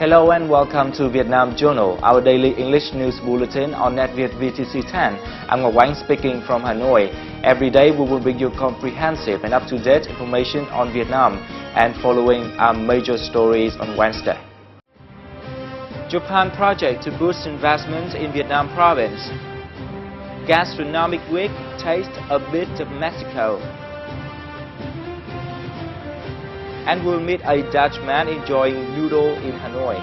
Hello and welcome to Vietnam Journal, our daily English news bulletin on NetViet VTC 10. I'm Ngọc Oanh speaking from Hanoi. Every day we will bring you comprehensive and up-to-date information on Vietnam and following our major stories on Wednesday. Japan project to boost investment in Vietnam province. Gastronomic week, taste a bit of Mexico. And we'll meet a Dutch man enjoying noodle in Hanoi.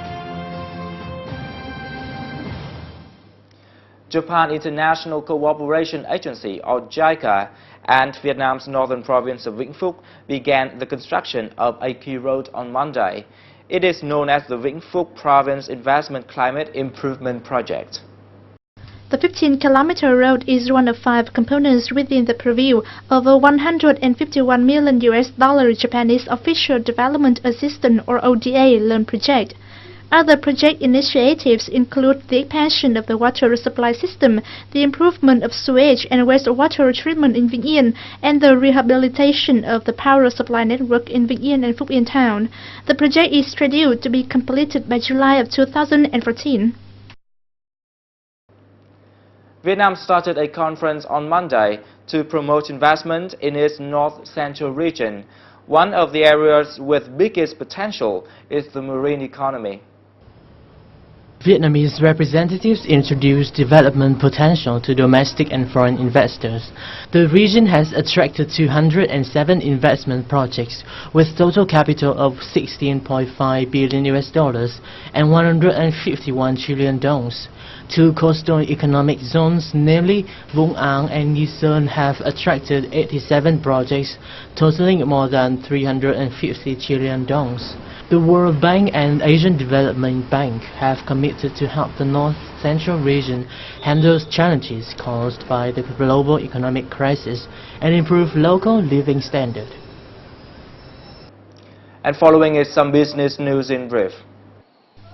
Japan International Cooperation Agency, or JICA, and Vietnam's northern province of Vĩnh Phúc began the construction of a key road on Monday. It is known as the Vĩnh Phúc Province Investment Climate Improvement Project. The 15-kilometer road is one of 5 components within the purview of a $151 million Japanese Official Development Assistance or ODA loan project. Other project initiatives include the expansion of the water supply system, the improvement of sewage and wastewater treatment in Vĩnh Yên, and the rehabilitation of the power supply network in Vĩnh Yên and Phúc Yên town. The project is scheduled to be completed by July of 2014. Vietnam started a conference on Monday to promote investment in its north-central region. One of the areas with biggest potential is the marine economy. Vietnamese representatives introduced development potential to domestic and foreign investors. The region has attracted 207 investment projects with total capital of $16.5 billion and 151 trillion dongs. Two coastal economic zones, namely Vũng Áng and Nghi Sơn, have attracted 87 projects totaling more than 350 trillion dongs. The World Bank and Asian Development Bank have committed to help the North Central region handle challenges caused by the global economic crisis and improve local living standards. And following is some business news in brief.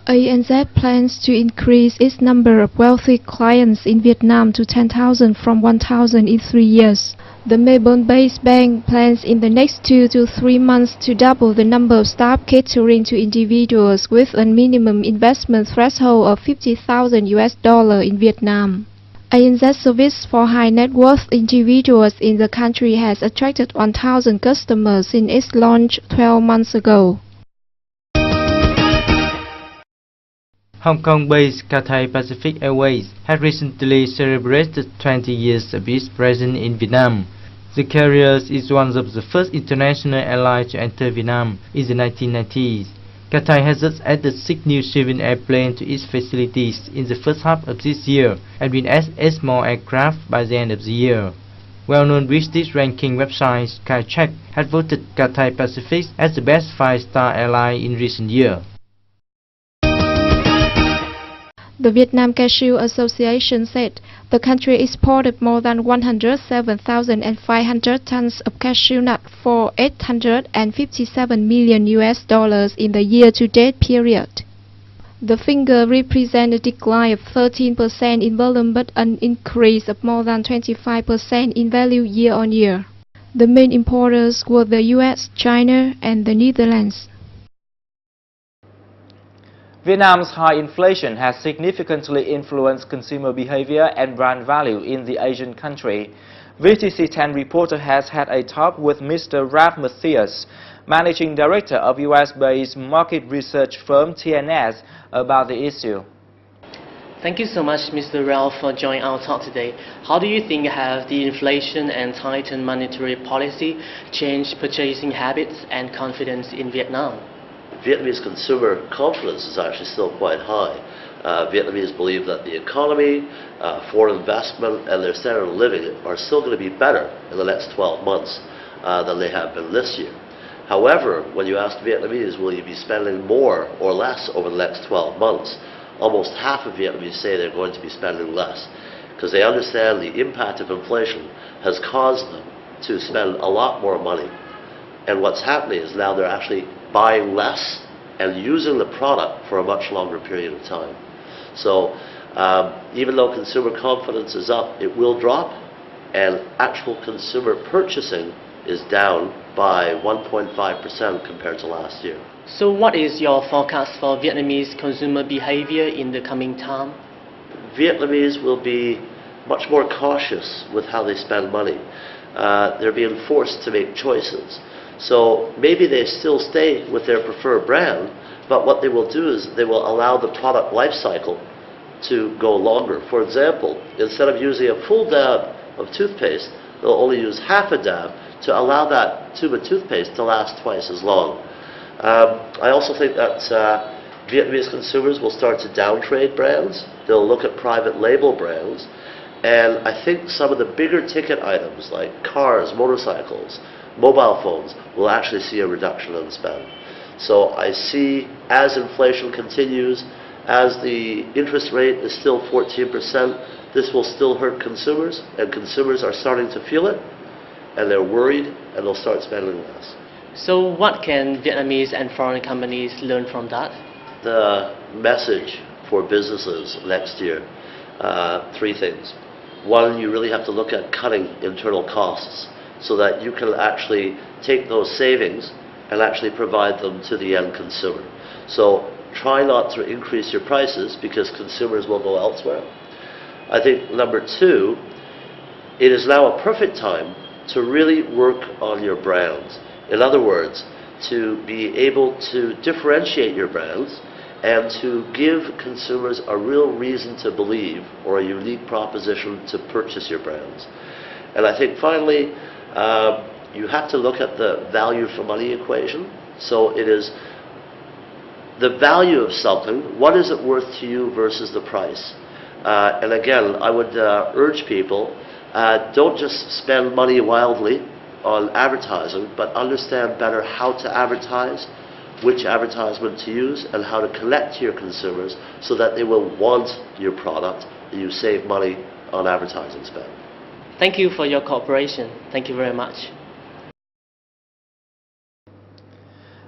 ANZ plans to increase its number of wealthy clients in Vietnam to 10,000 from 1,000 in 3 years. The Melbourne-based bank plans in the next 2 to 3 months to double the number of staff catering to individuals with a minimum investment threshold of $50,000 in Vietnam. ANZ service for high net worth individuals in the country has attracted 1,000 customers since its launch 12 months ago. Hong Kong-based Cathay Pacific Airways has recently celebrated 20 years of its presence in Vietnam. The carrier is one of the first international airlines to enter Vietnam in the 1990s. Cathay has just added 6 new civilian airplanes to its facilities in the first half of this year and will add 8 more aircraft by the end of the year. Well-known British ranking website Skycheck has voted Cathay Pacific as the best 5-star airline in recent years. The Vietnam Cashew Association said the country exported more than 107,500 tons of cashew nut for $857 million in the year-to-date period. The figure represents a decline of 13% in volume but an increase of more than 25% in value year-on-year. The main importers were the US, China, and the Netherlands. Vietnam's high inflation has significantly influenced consumer behavior and brand value in the Asian country. VTC 10 reporter has had a talk with Mr. Ralph Matthias, managing director of US-based market research firm TNS, about the issue. Thank you so much, Mr. Ralph, for joining our talk today. How do you think have the inflation and tightened monetary policy changed purchasing habits and confidence in Vietnam? Vietnamese consumer confidence is actually still quite high. Vietnamese believe that the economy, foreign investment, and their standard of living are still going to be better in the next 12 months than they have been this year. However, when you ask Vietnamese, will you be spending more or less over the next 12 months, almost half of Vietnamese say they're going to be spending less because they understand the impact of inflation has caused them to spend a lot more money. And what's happening is now they're actually buying less and using the product for a much longer period of time. So even though consumer confidence is up, it will drop, and actual consumer purchasing is down by 1.5% compared to last year. So what is your forecast for Vietnamese consumer behavior in the coming time? Vietnamese will be much more cautious with how they spend money. They're being forced to make choices. So maybe they still stay with their preferred brand, but what they will do is they will allow the product life cycle to go longer. For example, instead of using a full dab of toothpaste, they'll only use half a dab to allow that tube of toothpaste to last twice as long. I also think that Vietnamese consumers will start to downtrade brands. They'll look at private label brands. And I think some of the bigger ticket items like cars, motorcycles, mobile phones will actually see a reduction in spend. So I see as inflation continues, as the interest rate is still 14%, this will still hurt consumers, and consumers are starting to feel it, and they're worried, and they'll start spending less. So what can Vietnamese and foreign companies learn from that? The message for businesses next year, three things. One, you really have to look at cutting internal costs so that you can actually take those savings and actually provide them to the end consumer. So try not to increase your prices because consumers will go elsewhere. I think number two, it is now a perfect time to really work on your brands. In other words, to be able to differentiate your brands and to give consumers a real reason to believe or a unique proposition to purchase your brands. And I think finally, you have to look at the value for money equation. So it is the value of something, what is it worth to you versus the price? And again, I would urge people, don't just spend money wildly on advertising, but understand better how to advertise, which advertisement to use, and how to connect to your consumers so that they will want your product and you save money on advertising spend. Thank you for your cooperation. Thank you very much.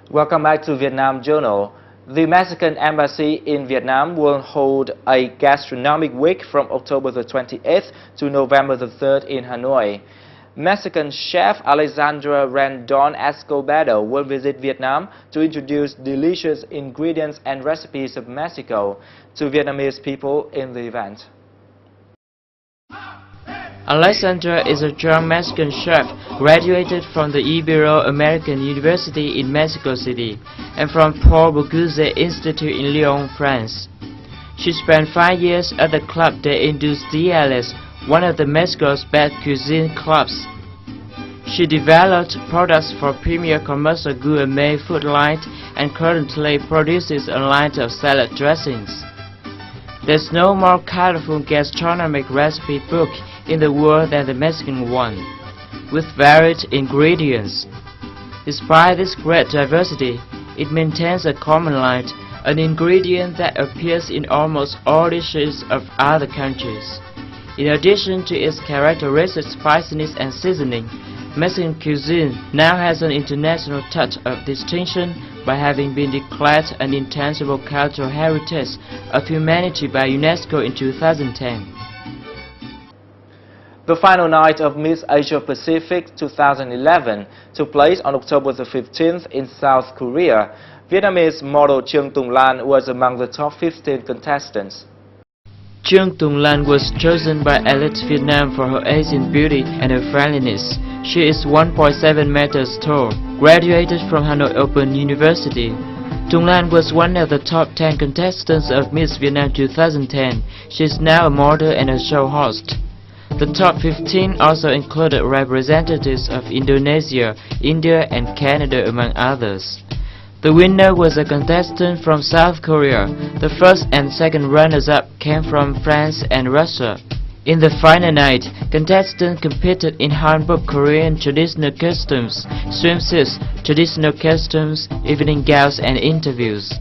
Welcome back to Vietnam Journal. The Mexican Embassy in Vietnam will hold a gastronomic week from October the 28th to November the 3rd in Hanoi. Mexican chef Alexandra Rendon Escobedo will visit Vietnam to introduce delicious ingredients and recipes of Mexico to Vietnamese people in the event. Alexandra is a young Mexican chef graduated from the Ibero-American University in Mexico City and from Paul Bocuse Institute in Lyon, France. She spent 5 years at the Club des Industriels, one of the Mexico's best cuisine clubs. She developed products for Premier Commercial Gourmet food line and currently produces a line of salad dressings. There's no more colorful gastronomic recipe book in the world than the Mexican one, with varied ingredients. Despite this great diversity, it maintains a common line, an ingredient that appears in almost all dishes of other countries. In addition to its characteristic spiciness and seasoning, Mexican cuisine now has an international touch of distinction by having been declared an intangible cultural heritage of humanity by UNESCO in 2010. The final night of Miss Asia Pacific 2011 took place on October the 15th in South Korea. Vietnamese model Trương Tùng Lan was among the top 15 contestants. Trương Tùng Lan was chosen by Elite Vietnam for her Asian beauty and her friendliness. She is 1.7 meters tall, graduated from Hanoi Open University. Tùng Lan was one of the top 10 contestants of Miss Vietnam 2010. She is now a model and a show host. The top 15 also included representatives of Indonesia, India and Canada among others. The winner was a contestant from South Korea. The first and second runners-up came from France and Russia. In the final night, contestants competed in hanbok Korean traditional costumes, swimsuits, traditional costumes, evening gowns and interviews.